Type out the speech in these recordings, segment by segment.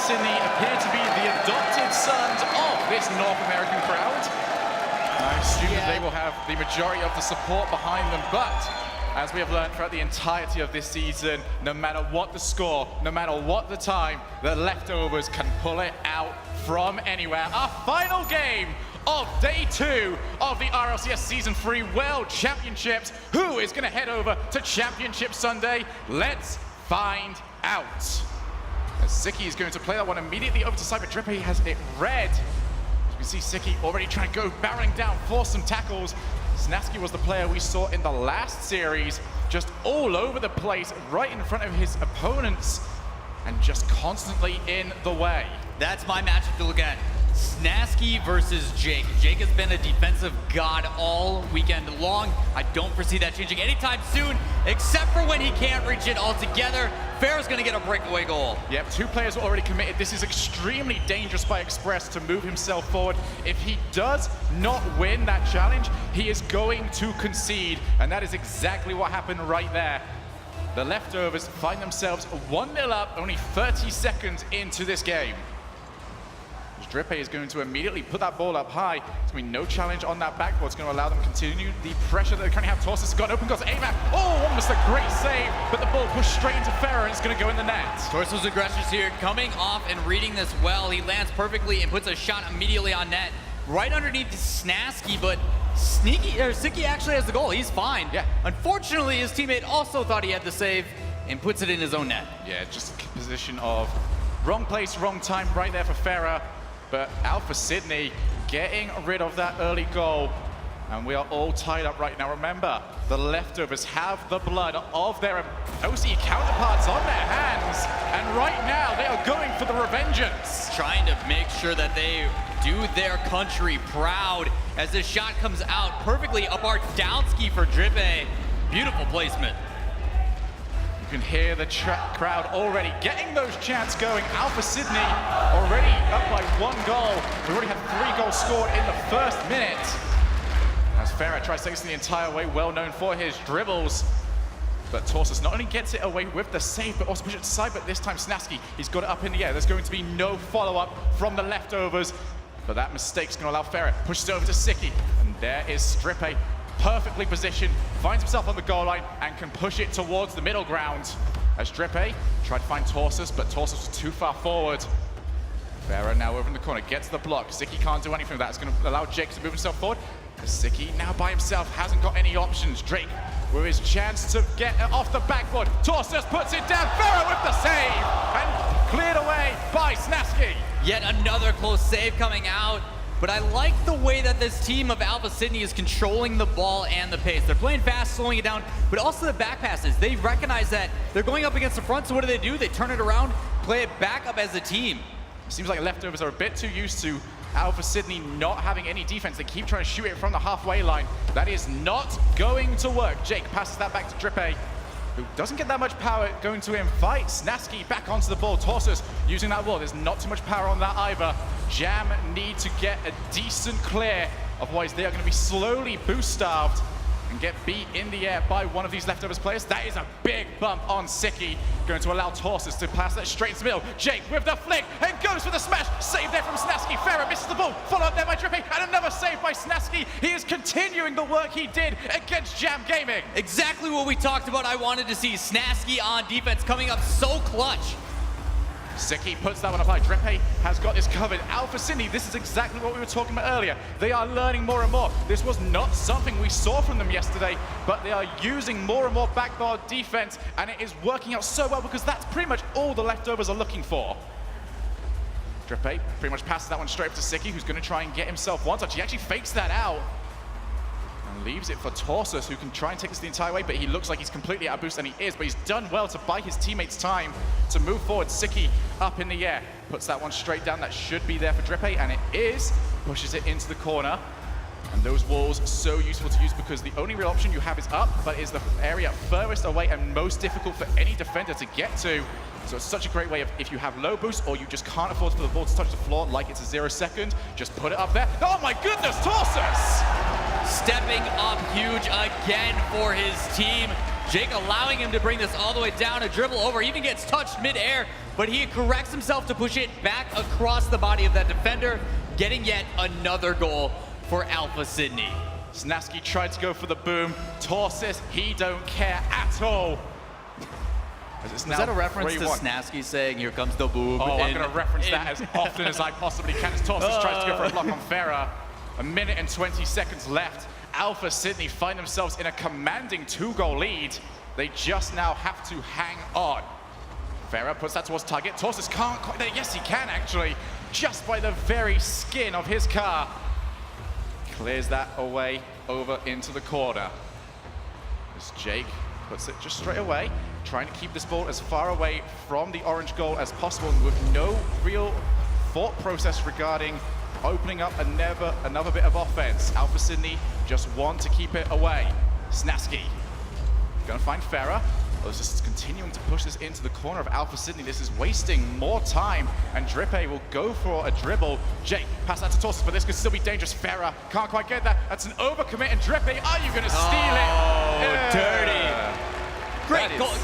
Sydney appear to be the adopted sons of this North American crowd. I assume that they will have the majority of the support behind them, but as we have learned throughout the entirety of this season, no matter what the score, no matter what the time, the leftovers can pull it out from anywhere. Our final game of day 2 of the RLCS Season 3 World Championships. Who is going to head over to Championship Sunday? Let's find out. As Siki is going to play that one immediately over to Cyber. Drippy has it red. You can see Siki already trying to go barreling down for some tackles. Snaski was the player we saw in the last series, just all over the place, right in front of his opponents, and just constantly in the way. That's my matchup to look at. Snaski versus Jake. Jake has been a defensive god all weekend long. I don't foresee that changing anytime soon, except for when he can't reach it altogether. Fair's gonna get a breakaway goal. Yep, 2 players are already committed. This is extremely dangerous by Express to move himself forward. If he does not win that challenge, he is going to concede, and that is exactly what happened right there. The leftovers find themselves 1-0 up, only 30 seconds into this game. Drippe is going to immediately put that ball up high. There's going to be no challenge on that backboard. It's going to allow them to continue the pressure that they currently have. Torsus has got an open goal to aim at. Oh, almost a great save, but the ball pushed straight into Ferrer and it's going to go in the net. Torsus' aggressions here coming off and reading this well. He lands perfectly and puts a shot immediately on net. Right underneath Snaski, but Siki actually has the goal. He's fine. Yeah. Unfortunately, his teammate also thought he had the save and puts it in his own net. Yeah, just a position of wrong place, wrong time right there for Ferrer. But Alpha Sydney getting rid of that early goal. And we are all tied up right now. Remember, the leftovers have the blood of their OC counterparts on their hands. And right now, they are going for the revengeance. Trying to make sure that they do their country proud as this shot comes out perfectly up our downski for Drippe. Beautiful placement. You can hear the crowd already getting those chants going. Alpha Sydney already up by 1 goal. We already had 3 goals scored in the first minute. As Ferrer tries to take this the entire way, well known for his dribbles. But Torsus not only gets it away with the save, but also pushes it to side, but this time Snaski, he's got it up in the air. There's going to be no follow-up from the leftovers. But that mistake's going to allow Ferrer, pushes it over to Siki. And there is Drippe, perfectly positioned, finds himself on the goal line and can push it towards the middle ground. As Drippe tried to find Torsus, but Torsus was too far forward. Ferrer now over in the corner, gets the block. Siki can't do anything with that. It's going to allow Jake to move himself forward. Siki now by himself, hasn't got any options. Drake with his chance to get it off the backboard. Torsus puts it down, Ferrer with the save, and cleared away by Snaski. Yet another close save coming out. But I like the way that this team of Alpha Sydney is controlling the ball and the pace. They're playing fast, slowing it down, but also the back passes. They recognize that they're going up against the front, so what do? They turn it around, play it back up as a team. Seems like leftovers are a bit too used to Alpha Sydney not having any defense. They keep trying to shoot it from the halfway line. That is not going to work. Jake passes that back to Drippe, who doesn't get that much power, going to invite Snaski back onto the ball. Torsus using that wall. There's not too much power on that either. Jam need to get a decent clear, otherwise they are going to be slowly boost starved and get beat in the air by one of these leftovers players. That is a big bump on Siki, going to allow Torsus to pass that straight into the middle. Jake with the flick and goes for the smash. Save there from Snaski. Ferrer misses the ball. Follow up there by Drippe, and another save by Snaski. He is continuing the work he did against Jam Gaming. Exactly what we talked about. I wanted to see Snaski on defense coming up so clutch. Siki puts that one up high. Drippe has got this covered. Alpha Sydney, this is exactly what we were talking about earlier. They are learning more and more. This was not something we saw from them yesterday, but they are using more and more backboard defense, and it is working out so well because that's pretty much all the leftovers are looking for. Drippe pretty much passes that one straight up to Siki, who's going to try and get himself one touch. He actually fakes that out and leaves it for Torsus, who can try and take this the entire way, but he looks like he's completely out of boost, and he is, but he's done well to buy his teammates time to move forward. Siki up in the air, puts that one straight down. That should be there for Drippe, and it is. Pushes it into the corner. And those walls so useful to use because the only real option you have is up, but is the area furthest away and most difficult for any defender to get to. So it's such a great way of, if you have low boost or you just can't afford for the ball to touch the floor like it's a 0 second, just put it up there. Oh my goodness, Torsus! Stepping up huge again for his team. Jake allowing him to bring this all the way down, a dribble over, even gets touched mid-air, but he corrects himself to push it back across the body of that defender, getting yet another goal for Alpha Sydney. Snaski tried to go for the boom. Torsis, he don't care at all. Is that a reference to Snaski saying, "Here comes the boom"? Oh, I'm going to reference that as often as I possibly can as Torsis tries to go for a block on Farah. A minute and 20 seconds left. Alpha Sydney find themselves in a commanding 2-goal lead. They just now have to hang on. Farah puts that towards target. Torsis can't quite there. Yes, he can actually, just by the very skin of his car. Clears that away over into the corner. As Jake puts it just straight away, trying to keep this ball as far away from the orange goal as possible with no real thought process regarding opening up another bit of offense. Alpha Sydney just want to keep it away. Snaski gonna find Farah. Oh, this is continuing to push this into the corner of Alpha Sydney. This is wasting more time, and Drippe will go for a dribble. Jake, pass that to Torsis, but this could still be dangerous. Farah can't quite get that. That's an overcommit, and Drippe, are you gonna steal it? Oh, dirty.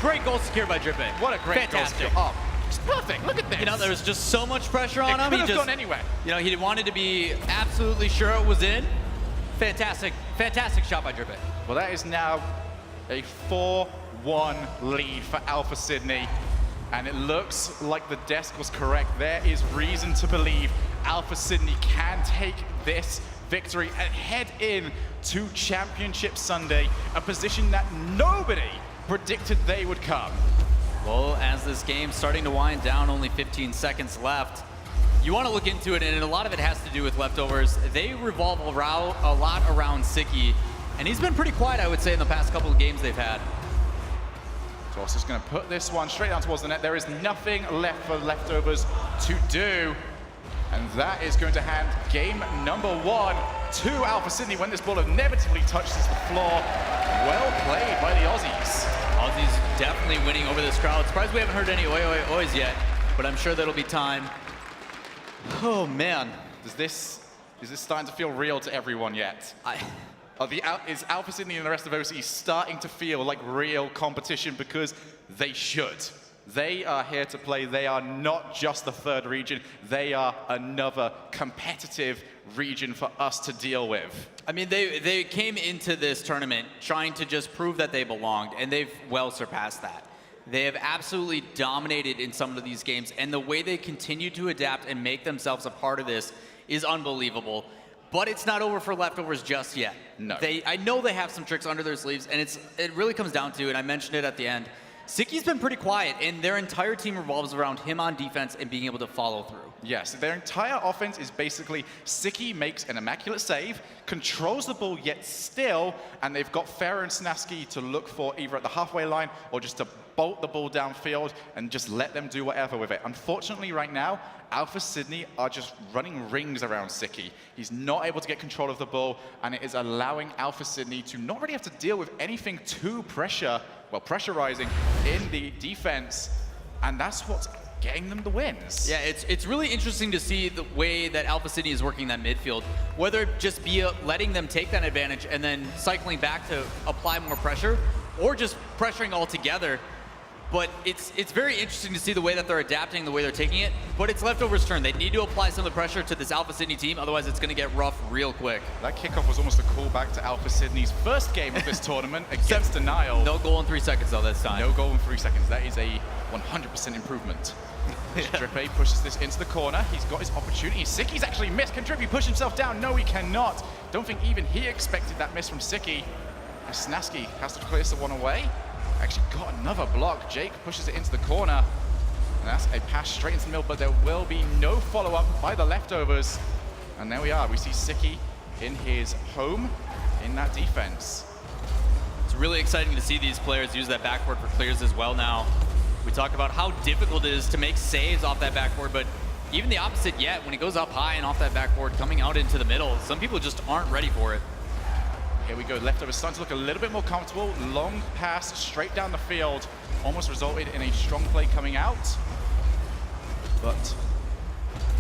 Great goal secured by Drippe. What a great Fantastic. goal. Oh, it's perfect, look at this. You know, there was just so much pressure on him. It could have gone anywhere. You know, he wanted to be absolutely sure it was in. Fantastic shot by Drippe. Well, that is now a 4-1 lead for Alpha Sydney, and it looks like the desk was correct. There is reason to believe Alpha Sydney can take this victory and head in to Championship Sunday, a position that nobody predicted they would come. Well, as this game's starting to wind down, only 15 seconds left, you want to look into it, and a lot of it has to do with leftovers. They revolve around, a lot around Siki, and he's been pretty quiet, I would say, in the past couple of games they've had. Torsis is going to put this one straight down towards the net. There is nothing left for leftovers to do, and that is going to hand game number 1 to Alpha Sydney when this ball inevitably touches the floor. Well played by the Aussies. Aussies definitely winning over this crowd. Surprised we haven't heard any oi oi ois yet, but I'm sure that'll be time. Oh man. Is this starting to feel real to everyone yet? Is Alpha Sydney and the rest of OC starting to feel like real competition, because they should? They are here to play. They are not just the third region. They are another competitive region for us to deal with. I mean, they came into this tournament trying to just prove that they belonged, and they've well surpassed that. They have absolutely dominated in some of these games, and the way they continue to adapt and make themselves a part of this is unbelievable. But it's not over for leftovers just yet. No. I know they have some tricks under their sleeves, and it really comes down to, and I mentioned it at the end, Siki's been pretty quiet, and their entire team revolves around him on defense and being able to follow through. Yes, their entire offense is basically Siki makes an immaculate save, controls the ball yet still, and they've got Farah and Snaski to look for either at the halfway line or just to bolt the ball downfield and just let them do whatever with it. Unfortunately, right now, Alpha Sydney are just running rings around Siki. He's not able to get control of the ball, and it is allowing Alpha Sydney to not really have to deal with anything too pressurizing in the defense, and that's what's getting them the wins. Yeah, it's really interesting to see the way that Alpha Sydney is working that midfield, whether it just be letting them take that advantage and then cycling back to apply more pressure, or just pressuring altogether. But it's very interesting to see the way that they're adapting, the way they're taking it. But it's leftovers' turn. They need to apply some of the pressure to this Alpha Sydney team, otherwise it's going to get rough real quick. That kickoff was almost a callback to Alpha Sydney's first game of this tournament against Denial. No goal in 3 seconds though this time. No goal in 3 seconds. That is a 100% improvement. Drippe pushes this into the corner. He's got his opportunity. Siki's actually missed. Can Drippe push himself down? No, he cannot. Don't think even he expected that miss from Siki. Snaski has to clear the one away. Actually got another block. Jake pushes it into the corner. And that's a pass straight into the middle, but there will be no follow-up by the leftovers. And there we are. We see Siki in his home in that defense. It's really exciting to see these players use that backboard for clears as well now. We talk about how difficult it is to make saves off that backboard, but even the opposite yet, when it goes up high and off that backboard, coming out into the middle, some people just aren't ready for it. Here we go, leftovers starting to look a little bit more comfortable. Long pass straight down the field, almost resulted in a strong play coming out. But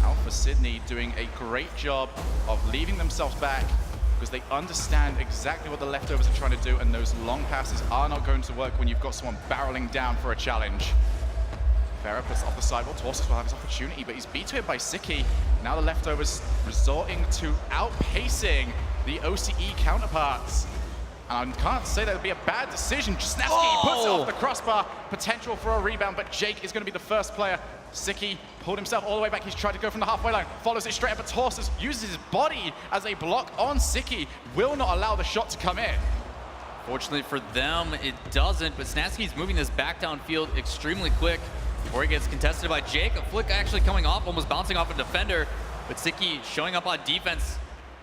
Alpha Sydney doing a great job of leaving themselves back because they understand exactly what the leftovers are trying to do, and those long passes are not going to work when you've got someone barreling down for a challenge. Farah puts off the sidewall. Torsus will have his opportunity, but he's beat to it by Siki. Now the leftovers resorting to outpacing the OCE counterparts. And I can't say that would be a bad decision. Snasky puts it off the crossbar. Potential for a rebound, but Jake is going to be the first player. Siki pulled himself all the way back. He's tried to go from the halfway line. Follows it straight up, but Torsus uses his body as a block on Siki. Will not allow the shot to come in. Fortunately for them, it doesn't, but Snasky's moving this back downfield extremely quick before he gets contested by Jake. A flick actually coming off, almost bouncing off a defender, but Siki showing up on defense.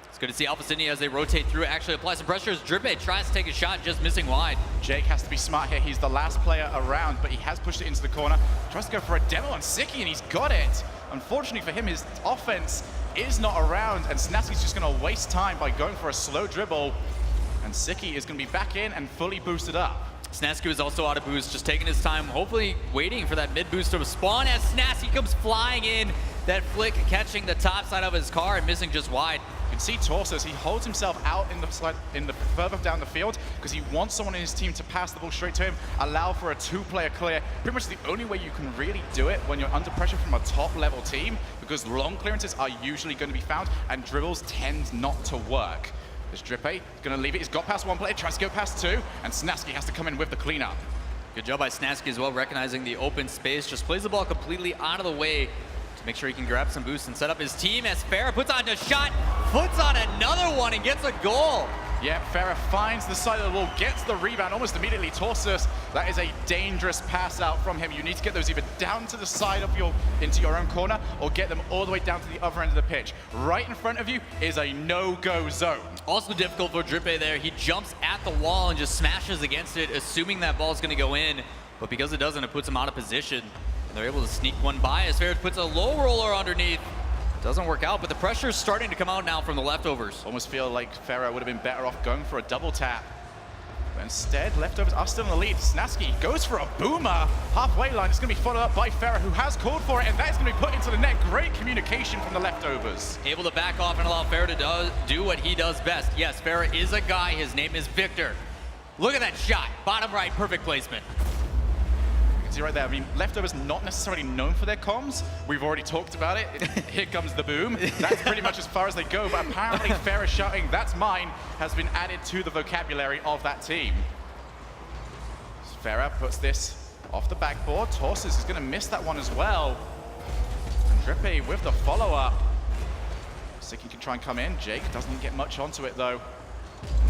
It's good to see Alpha Sydney as they rotate through, actually apply some pressure as Drippe tries to take a shot, just missing wide. Jake has to be smart here. He's the last player around, but he has pushed it into the corner. Tries to go for a demo on Siki, and he's got it. Unfortunately for him, his offense is not around, and Snasky's just going to waste time by going for a slow dribble. And Siki is going to be back in and fully boosted up. Snasky was also out of boost, just taking his time, hopefully waiting for that mid boost to spawn as Snasky comes flying in. That flick catching the top side of his car and missing just wide. You can see Torsus, he holds himself out in the further down the field because he wants someone in his team to pass the ball straight to him, allow for a two-player clear. Pretty much the only way you can really do it when you're under pressure from a top-level team, because long clearances are usually going to be found and dribbles tend not to work. This Drippe going to leave it. He's got past one player, tries to go past two, and Snasky has to come in with the cleanup. Good job by Snasky as well, recognizing the open space. Just plays the ball completely out of the way to make sure he can grab some boost and set up his team as Farah puts on a shot, puts on another one, and gets a goal. Yeah, Farah finds the side of the wall, gets the rebound almost immediately. Torsus, that is a dangerous pass out from him. You need to get those either down to the side of into your own corner, or get them all the way down to the other end of the pitch. Right in front of you is a no-go zone. Also difficult for Drippe there. He jumps at the wall and just smashes against it, assuming that ball's gonna go in. But because it doesn't, it puts him out of position. And they're able to sneak one by as Farah puts a low roller underneath. Doesn't work out, but the pressure's starting to come out now from the leftovers. Almost feel like Farah would have been better off going for a double tap. But instead, leftovers are still in the lead. Snasky goes for a boomer. Halfway line is going to be followed up by Farah, who has called for it, and that is going to be put into the net. Great communication from the leftovers. Able to back off and allow Farah to do what he does best. Yes, Farah is a guy. His name is Victor. Look at that shot. Bottom right, perfect placement. See right there, I mean, leftovers not necessarily known for their comms. We've already talked about it. Here comes the boom. That's pretty much as far as they go, but apparently Farah shouting, "That's mine," has been added to the vocabulary of that team. Farah puts this off the backboard. Torsus is going to miss that one as well. And Drippe with the follow-up. Siki can try and come in. Jake doesn't get much onto it though.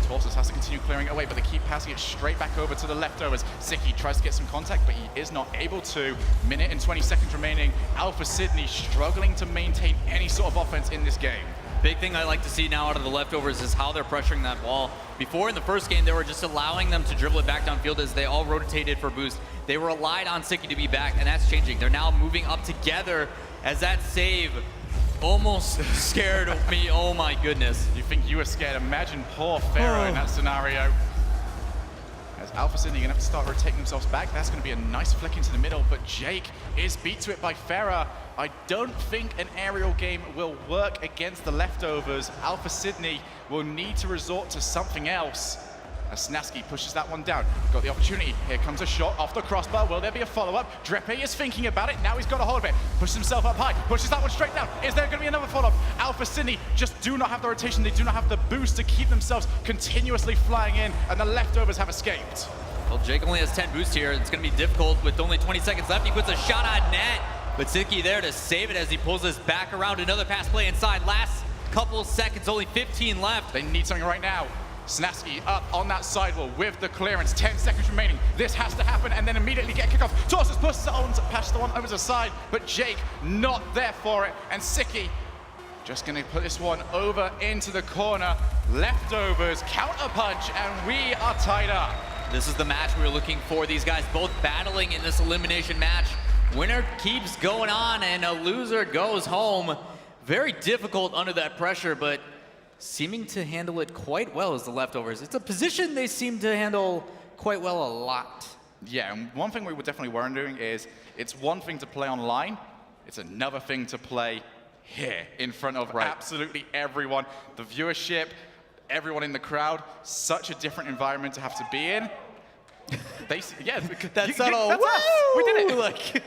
Torsus has to continue clearing it away, but they keep passing it straight back over to the leftovers. Siki tries to get some contact, but he is not able to. Minute and 20 seconds remaining. Alpha Sydney struggling to maintain any sort of offense in this game. Big thing I like to see now out of the leftovers is how they're pressuring that ball. Before in the first game, they were just allowing them to dribble it back downfield as they all rotated for boost. They relied on Siki to be back, and that's changing. They're now moving up together as that save almost scared me. Oh my goodness. You think you were scared? Imagine poor Farah in that scenario. As Alpha Sydney are going to have to start rotating themselves back. That's going to be a nice flick into the middle, but Jake is beat to it by Farah. I don't think an aerial game will work against the leftovers. Alpha Sydney will need to resort to something else. As Snasky pushes that one down. Got the opportunity. Here comes a shot off the crossbar. Will there be a follow-up? Drippe is thinking about it. Now he's got a hold of it. Pushes himself up high. Pushes that one straight down. Is there going to be another follow-up? Alpha Sydney just do not have the rotation. They do not have the boost to keep themselves continuously flying in, and the leftovers have escaped. Well, Jake only has 10 boosts here. It's going to be difficult with only 20 seconds left. He puts a shot on net, but Siki there to save it as he pulls this back around. Another pass play inside. Last couple seconds, only 15 left. They need something right now. Snasky up on that sidewall with the clearance. 10 seconds remaining. This has to happen and then immediately get a kickoff. Torsus pushes it on to pass the one over to the side, but Jake not there for it. And Siki just going to put this one over into the corner. Leftovers, counter punch, and we are tied up. This is the match we were looking for. These guys both battling in this elimination match. Winner keeps going on and a loser goes home. Very difficult under that pressure, but seeming to handle it quite well as the leftovers. It's a position they seem to handle quite well a lot. Yeah, and one thing we were definitely wondering is, it's one thing to play online, it's another thing to play here in front of absolutely everyone. The viewership, everyone in the crowd. Such a different environment to have to be in. Yeah, that's subtle. That's us. We did it. Like,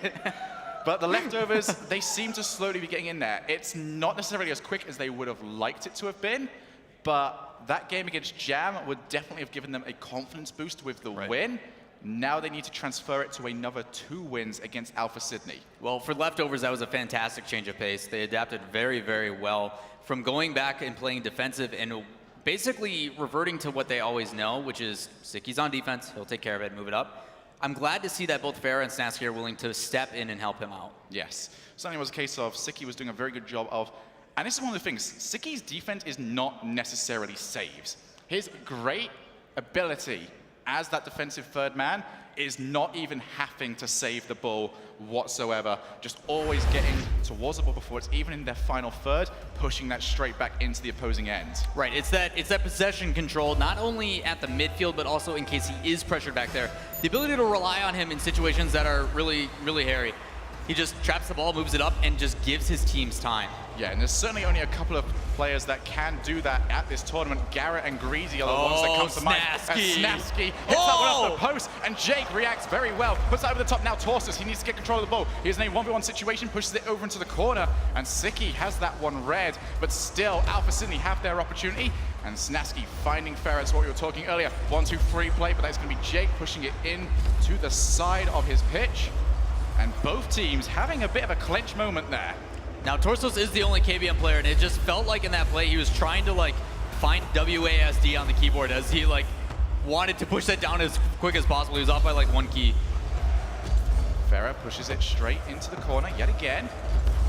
but the leftovers, they seem to slowly be getting in there. It's not necessarily as quick as they would have liked it to have been, but that game against Jam would definitely have given them a confidence boost with the win. Now they need to transfer it to another 2 wins against Alpha Sydney. well, for leftovers, that was a fantastic change of pace. They adapted very, very well from going back and playing defensive and basically reverting to what they always know, which is Sicky's on defense. He'll take care of it, move it up. I'm glad to see that both Farah and Snasky are willing to step in and help him out. Yes. Certainly was a case of Sicky was doing a very good job of, and this is one of the things, Sicky's defense is not necessarily saves. His great ability as that defensive third man is not even having to save the ball whatsoever, just always getting towards the ball before it's even in their final third, pushing that straight back into the opposing end. Right, it's that possession control, not only at the midfield, but also in case he is pressured back there. The ability to rely on him in situations that are really, really hairy. He just traps the ball, moves it up, and just gives his teams time. Yeah, and there's certainly only a couple of players that can do that at this tournament. Garrett and Greasy are the ones that come to mind. Snasky hits that one off the post, and Jake reacts very well. Puts that over the top now, Torsus. He needs to get control of the ball. He's in a 1v1 situation, pushes it over into the corner, and Sicky has that one read, but still, Alpha Sydney have their opportunity, and Snasky finding Farah. That's what we were talking earlier. 1-2-3 play, but that's going to be Jake pushing it in to the side of his pitch. And both teams having a bit of a clinch moment there. Now, Torsos is the only KBM player, and it just felt like in that play he was trying to like find WASD on the keyboard as he like wanted to push that down as quick as possible. He was off by like 1 key. Farah pushes it straight into the corner yet again.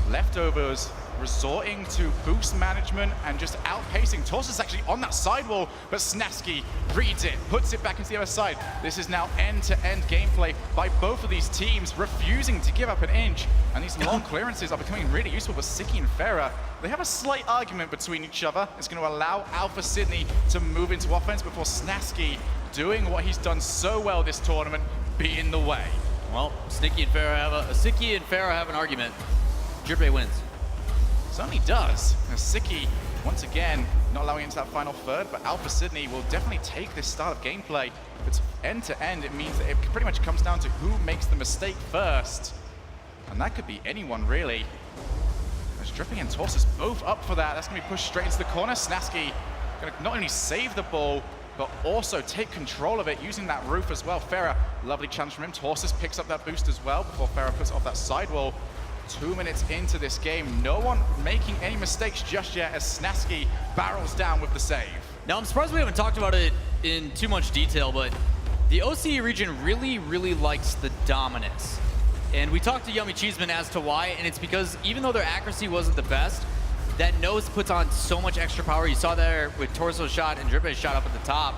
Leftovers resorting to boost management and just outpacing. Torsus actually on that sidewall, but Snasky reads it, puts it back into the other side. This is now end-to-end gameplay by both of these teams, refusing to give up an inch. And these long clearances are becoming really useful for Sicky and Farah. They have a slight argument between each other. It's going to allow Alpha Sydney to move into offense before Snasky, doing what he's done so well this tournament, be in the way. Well, Sicky and Farah have an argument. Drippe wins. Certainly does. Now, Sicky, once again, not allowing it into that final third, but Alpha Sydney will definitely take this start of gameplay. If it's end-to-end, it means that it pretty much comes down to who makes the mistake first. And that could be anyone, really. As Dripping and Torsus both up for that. That's going to be pushed straight into the corner. Snasky going to not only save the ball, but also take control of it using that roof as well. Farah, lovely challenge from him. Torsus picks up that boost as well before Farah puts it off that sidewall. 2 minutes into this game, no one making any mistakes just yet as Snasky barrels down with the save. Now, I'm surprised we haven't talked about it in too much detail, but the OCE region really, really likes the dominance. And we talked to Yummy Cheeseman as to why, and it's because even though their accuracy wasn't the best, that nose puts on so much extra power. You saw there with Torso's shot and Drippe's shot up at the top.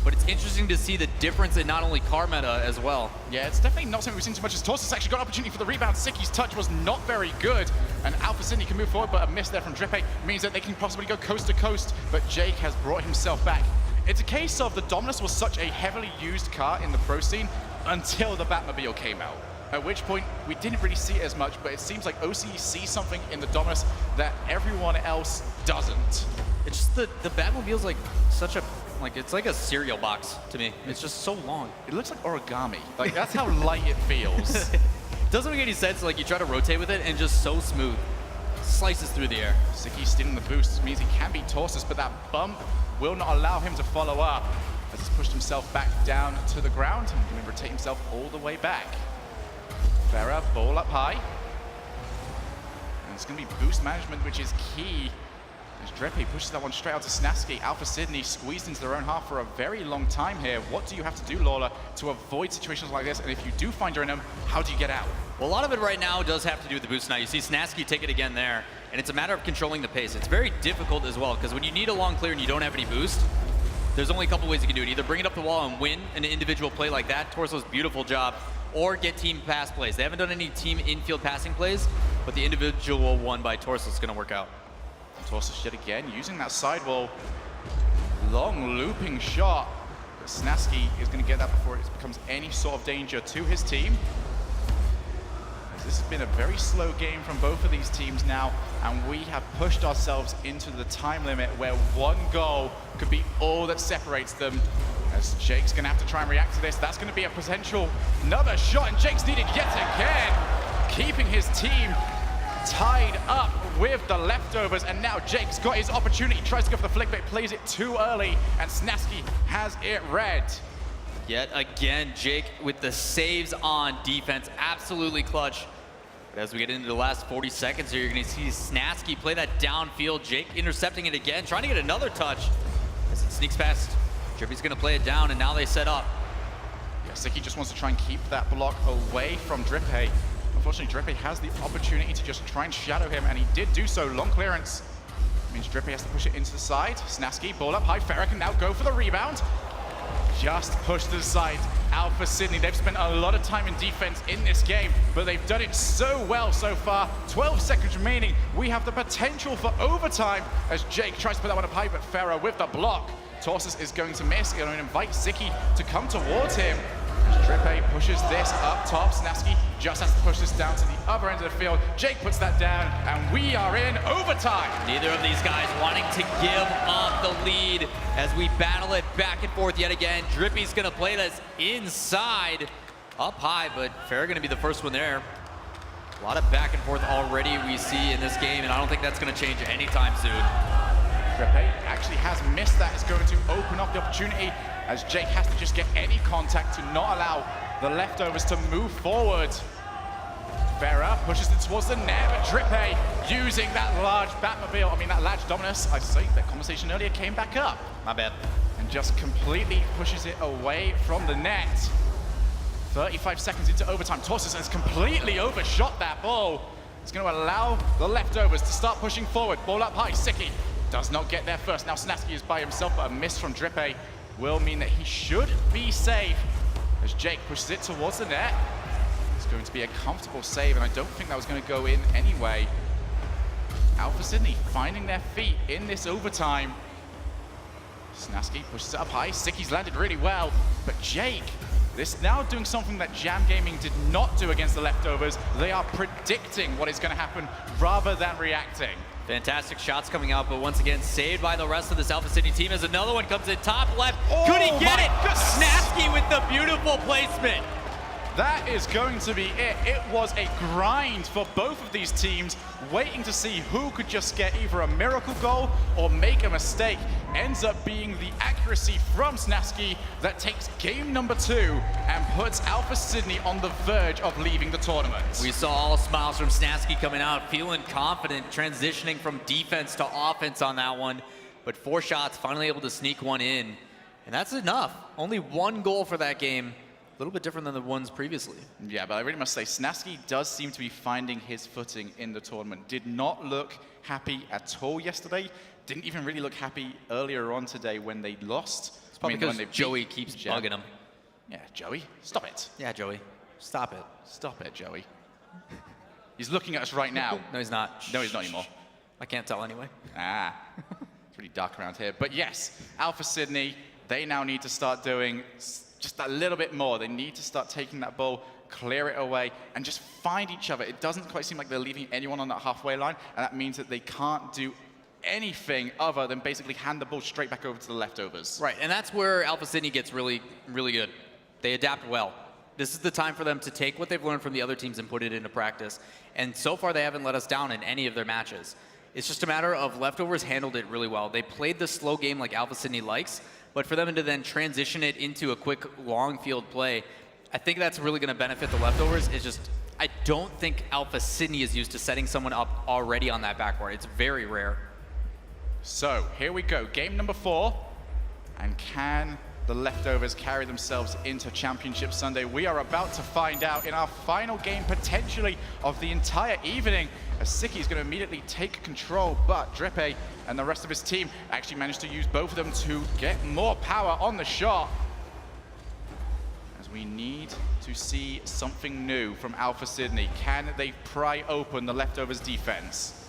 But it's interesting to see the difference in not only car meta as well. Yeah, it's definitely not something we've seen too much as Torsus actually got an opportunity for the rebound. Sicky's touch was not very good, and Alpha Sydney can move forward, but a miss there from Drippe means that they can possibly go coast to coast, but Jake has brought himself back. It's a case of the Dominus was such a heavily used car in the pro scene until the Batmobile came out. At which point, we didn't really see it as much, but it seems like OCE sees something in the Dominus that everyone else doesn't. It's just the Batmobile's like such a, it's like a cereal box to me. It's just so long. It looks like origami. Like, that's how light it feels. Doesn't make any sense. Like, you try to rotate with it and just so smooth. Slices through the air. Sicky stealing the boost means he can beat Torsus, but that bump will not allow him to follow up as he's pushed himself back down to the ground and can rotate himself all the way back. Farah, ball up high. And it's going to be boost management, which is key. As Drippe pushes that one straight out to Snasky. Alpha Sydney squeezed into their own half for a very long time here. What do you have to do, Lawler, to avoid situations like this? And if you do find you're in them, how do you get out? Well, a lot of it right now does have to do with the boost now. You see Snasky take it again there, and it's a matter of controlling the pace. It's very difficult as well, because when you need a long clear and you don't have any boost, there's only a couple ways you can do it. Either bring it up the wall and win an individual play like that, Torso's beautiful job, or get team pass plays. They haven't done any team infield passing plays, but the individual one by Torso is going to work out. Torsus yet again, using that sidewall. Long looping shot. But Snasky is going to get that before it becomes any sort of danger to his team. As This has been a very slow game from both of these teams now, and we have pushed ourselves into the time limit where one goal could be all that separates them. As Jake's gonna have to try and react to this. That's gonna be a potential another shot, and Jake's needed yet again, keeping his team tied up with the leftovers, and now Jake's got his opportunity, tries to go for the flick, but plays it too early, and Snaski has it red. Yet again, Jake with the saves on defense, absolutely clutch. But as we get into the last 40 seconds here, you're gonna see Snaski play that downfield, Jake intercepting it again, trying to get another touch. As it sneaks past, Drippy's gonna play it down, and now they set up. Yeah, Siki just wants to try and keep that block away from Drippy. Unfortunately, Drippy has the opportunity to just try and shadow him, and he did do so. Long clearance. Means Drippy has to push it into the side. Snaski, ball up high. Farah can now go for the rebound. Just push to the side. Alpha Sydney, they've spent a lot of time in defense in this game, but they've done it so well so far. 12 seconds remaining. We have the potential for overtime as Jake tries to put that one up high, but Farah with the block. Torsus is going to miss. He's going to invite Siki to come towards him. Drippy pushes this up top. Snaski just has to push this down to the other end of the field. Jake puts that down, and we are in overtime. Neither of these guys wanting to give up the lead as we battle it back and forth yet again. Drippy's gonna play this inside, up high, but Farah gonna be the first one there. A lot of back and forth already we see in this game, and I don't think that's gonna change anytime soon. Drippy actually has missed that. It's going to open up the opportunity as Jake has to just get any contact to not allow the leftovers to move forward. Farah pushes it towards the net, but Drippy using that large Batmobile, that large Dominus, I say that conversation earlier came back up. My bad. And just completely pushes it away from the net. 35 seconds into overtime. Torsus has completely overshot that ball. It's going to allow the leftovers to start pushing forward. Ball up high, Siki does not get there first. Now Snaski is by himself, but a miss from Drippy will mean that he should be safe as Jake pushes it towards the net. It's going to be a comfortable save, and I don't think that was going to go in anyway. Alpha Sydney finding their feet in this overtime. Snaski pushes it up high. Siki's landed really well, but Jake, this now doing something that Jam Gaming did not do against the leftovers. They are predicting what is going to happen rather than reacting. Fantastic shots coming out, but once again, saved by the rest of this Alpha Sydney team as another one comes in top left. Could he get it? Snaski with the beautiful placement. That is going to be it. It was a grind for both of these teams, waiting to see who could just get either a miracle goal or make a mistake. Ends up being the accuracy from Snaski that takes game number 2 and puts Alpha Sydney on the verge of leaving the tournament. We saw all smiles from Snaski coming out, feeling confident, transitioning from defense to offense on that one. But 4 shots, finally able to sneak one in. And that's enough. Only 1 goal for that game. A little bit different than the ones previously. Yeah, but I really must say, Snaski does seem to be finding his footing in the tournament. Did not look happy at all yesterday. Didn't even really look happy earlier on today when they lost. It's probably because Joey keeps bugging him. Yeah, Joey, stop it. Yeah, Joey, stop it. Stop it, Joey. He's looking at us right now. No, he's not. No, he's not anymore. I can't tell anyway. It's really dark around here. But yes, Alpha Sydney, they now need to start doing just a little bit more. They need to start taking that ball, clear it away, and just find each other. It doesn't quite seem like they're leaving anyone on that halfway line, and that means that they can't do anything other than basically hand the ball straight back over to the leftovers. Right, and that's where Alpha Sydney gets really, really good. They adapt well. This is the time for them to take what they've learned from the other teams and put it into practice. And so far, they haven't let us down in any of their matches. It's just a matter of leftovers handled it really well. They played the slow game like Alpha Sydney likes, but for them to then transition it into a quick, long field play, I think that's really going to benefit the leftovers. It's just, I don't think Alpha Sydney is used to setting someone up already on that backboard. It's very rare. So here we go, game number 4. And can the leftovers carry themselves into Championship Sunday? We are about to find out in our final game, potentially, of the entire evening. As Siki is going to immediately take control, but Drippy and the rest of his team actually managed to use both of them to get more power on the shot. As we need to see something new from Alpha Sydney. Can they pry open the leftovers defense?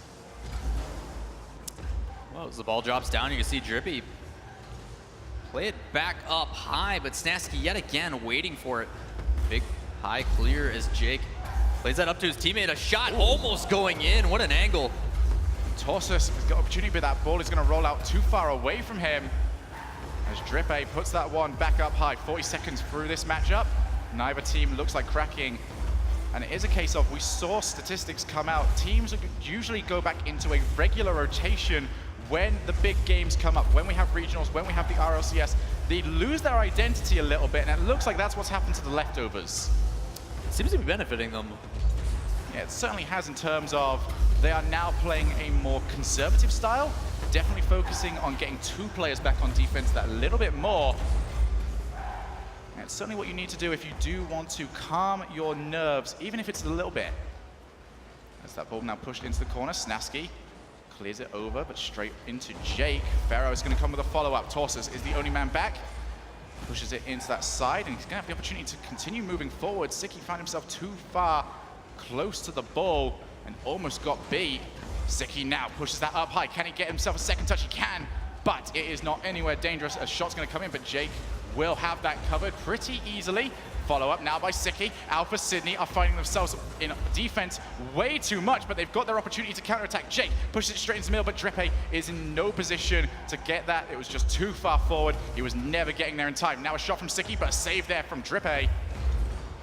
Well, as the ball drops down, you can see Drippy play it back up high, but Snaski yet again waiting for it. Big high clear as Jake Plays that up to his teammate, a shot almost going in. What an angle. Torsus has got opportunity, but that ball is going to roll out too far away from him. As Drippe puts that one back up high, 40 seconds through this matchup. Neither team looks like cracking. And it is a case of, we saw statistics come out, teams usually go back into a regular rotation when the big games come up, when we have regionals, when we have the RLCS. They lose their identity a little bit, and it looks like that's what's happened to the leftovers. It seems to be benefiting them. Yeah, it certainly has, in terms of they are now playing a more conservative style, definitely focusing on getting 2 players back on defense that little bit more. And it's certainly what you need to do if you do want to calm your nerves, even if it's a little bit. As that ball now pushed into the corner, Snaski clears it over, but straight into Jake. Pharaoh is going to come with a follow-up. Torsus is the only man back. Pushes it into that side, and he's going to have the opportunity to continue moving forward. Siki found himself too far close to the ball and almost got beat. Siki now pushes that up high. Can he get himself a second touch? He can, but it is not anywhere dangerous. A shot's going to come in, but Jake will have that covered pretty easily. Follow up now by Siki. Alpha Sydney are finding themselves in defense way too much, but they've got their opportunity to counterattack. Jake pushes it straight into the middle, but Drippe is in no position to get that. It was just too far forward. He was never getting there in time. Now a shot from Siki, but a save there from Drippe.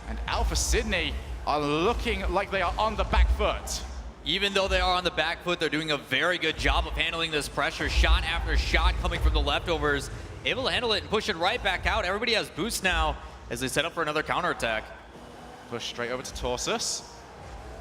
And Alpha Sydney are looking like they are on the back foot. Even though they are on the back foot, they're doing a very good job of handling this pressure. Shot after shot coming from the leftovers. Able to handle it and push it right back out. Everybody has boosts now as they set up for another counterattack. Push straight over to Torsus.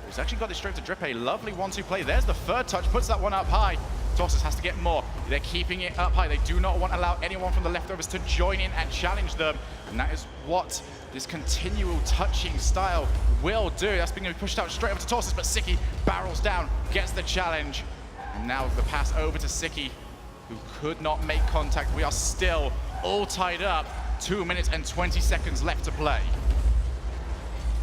He's actually got this straight to Drippe. Lovely 1-2 play. There's the third touch, puts that one up high. Torsus has to get more. They're keeping it up high. They do not want to allow anyone from the leftovers to join in and challenge them. And that is what this continual touching style will do. That's being pushed out straight over to Torsus, but Siki barrels down, gets the challenge. And now the pass over to Siki, who could not make contact. We are still all tied up. 2 minutes and 20 seconds left to play.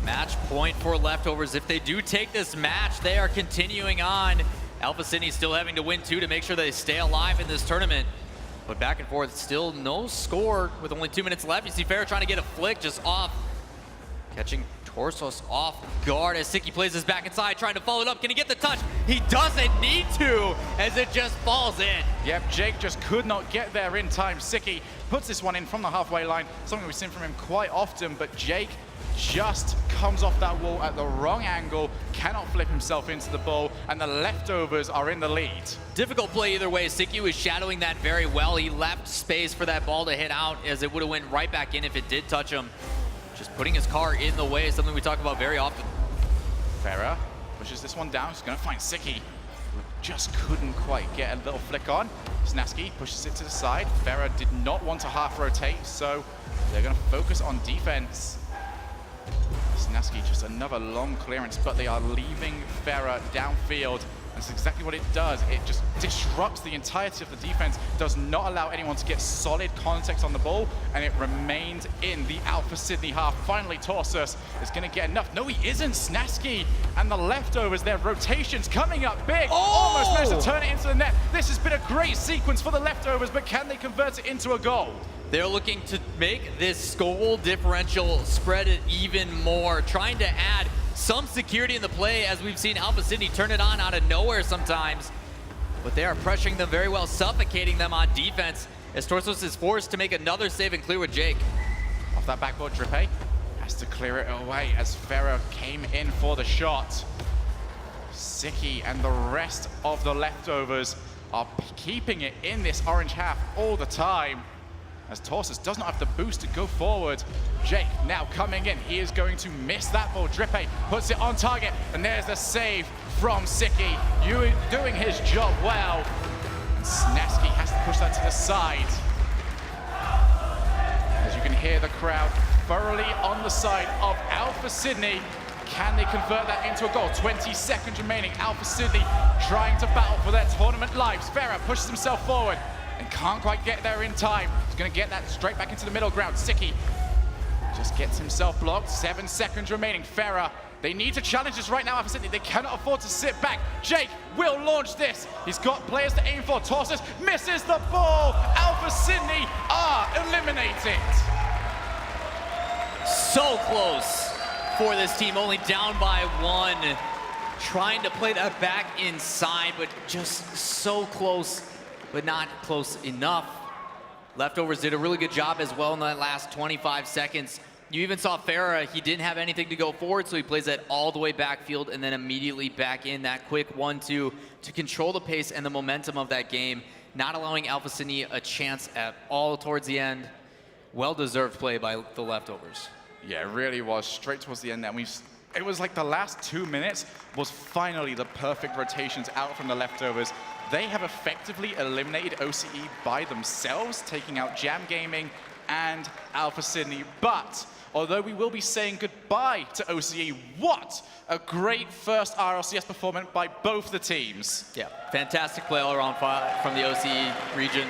Match point for leftovers. If they do take this match, they are continuing on. Alpha Sydney still having to win 2 to make sure they stay alive in this tournament. But back and forth, still no score with only 2 minutes left. You see Farrah trying to get a flick just off. Catching Torsus off guard as Siki plays this back inside, trying to follow it up. Can he get the touch? He doesn't need to, as it just falls in. Yep, Jake just could not get there in time. Siki puts this one in from the halfway line, something we've seen from him quite often, but Jake just comes off that wall at the wrong angle, cannot flip himself into the ball, and the leftovers are in the lead. Difficult play either way. Siki was shadowing that very well. He left space for that ball to hit out, as it would have went right back in if it did touch him. Just putting his car in the way is something we talk about very often. Farrah pushes this one down. He's going to find Siki, who just couldn't quite get a little flick on. Snaski pushes it to the side. Farrah did not want to half rotate, so they're going to focus on defense. Snaski just another long clearance, but they are leaving Farrah downfield. That's exactly what it does. It just disrupts the entirety of the defense, does not allow anyone to get solid contact on the ball, and it remains in the Alpha Sydney half. Finally, Torsus is going to get enough. No, he isn't. Snaski and the leftovers, their rotations coming up big. Oh! Almost managed to turn it into the net. This has been a great sequence for the leftovers, but can they convert it into a goal? They're looking to make this goal differential spread it even more, trying to add some security in the play, as we've seen Alpha Sydney turn it on out of nowhere sometimes. But they are pressuring them very well, suffocating them on defense, as Torsus is forced to make another save and clear with Jake. Off that backboard, Drippe has to clear it away as Farrah came in for the shot. Siki and the rest of the leftovers are keeping it in this orange half all the time, as Torsus does not have the boost to go forward. Jake now coming in. He is going to miss that ball. Drippe puts it on target, and there's the save from Siki. Doing his job well. And Snaski has to push that to the side. As you can hear the crowd thoroughly on the side of Alpha Sydney. Can they convert that into a goal? 20 seconds remaining. Alpha Sydney trying to battle for their tournament lives. Farrah pushes himself forward and can't quite get there in time. He's going to get that straight back into the middle ground. Siki just gets himself blocked. 7 seconds remaining. Farrah, they need to challenge this right now, Alpha Sydney. They cannot afford to sit back. Jake will launch this. He's got players to aim for. Torsus misses the ball. Alpha Sydney are eliminated. So close. for this team, only down by 1. Trying to play that back inside, but just so close, but not close enough. Leftovers did a really good job as well in that last 25 seconds. You even saw Farah, he didn't have anything to go forward, so he plays that all the way backfield and then immediately back in that quick 1-2 to control the pace and the momentum of that game, not allowing Alpha Sydney a chance at all towards the end. Well-deserved play by the Leftovers. Yeah, it really was. Straight towards the end, and it was like the last 2 minutes was finally the perfect rotations out from the Leftovers. They have effectively eliminated OCE by themselves, taking out Jam Gaming and Alpha Sydney. But although we will be saying goodbye to OCE, what a great first RLCS performance by both the teams. Yeah, fantastic play all around from the OCE region.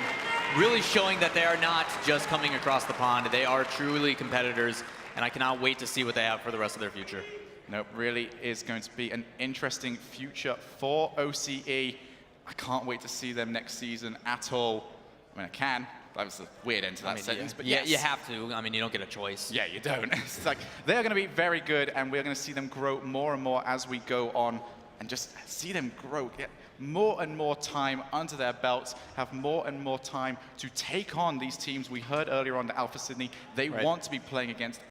Really showing that they are not just coming across the pond. They are truly competitors, and I cannot wait to see what they have for the rest of their future. No, it really is going to be an interesting future for OCE. I can't wait to see them next season at all. I mean, I can. That was a weird end to that sentence, but yes. You have to. I mean, you don't get a choice. Yeah, you don't. It's like, they're going to be very good, and we're going to see them grow more and more as we go on, and just see them grow, get more and more time under their belts, have more and more time to take on these teams. We heard earlier on that Alpha Sydney, they want to be playing against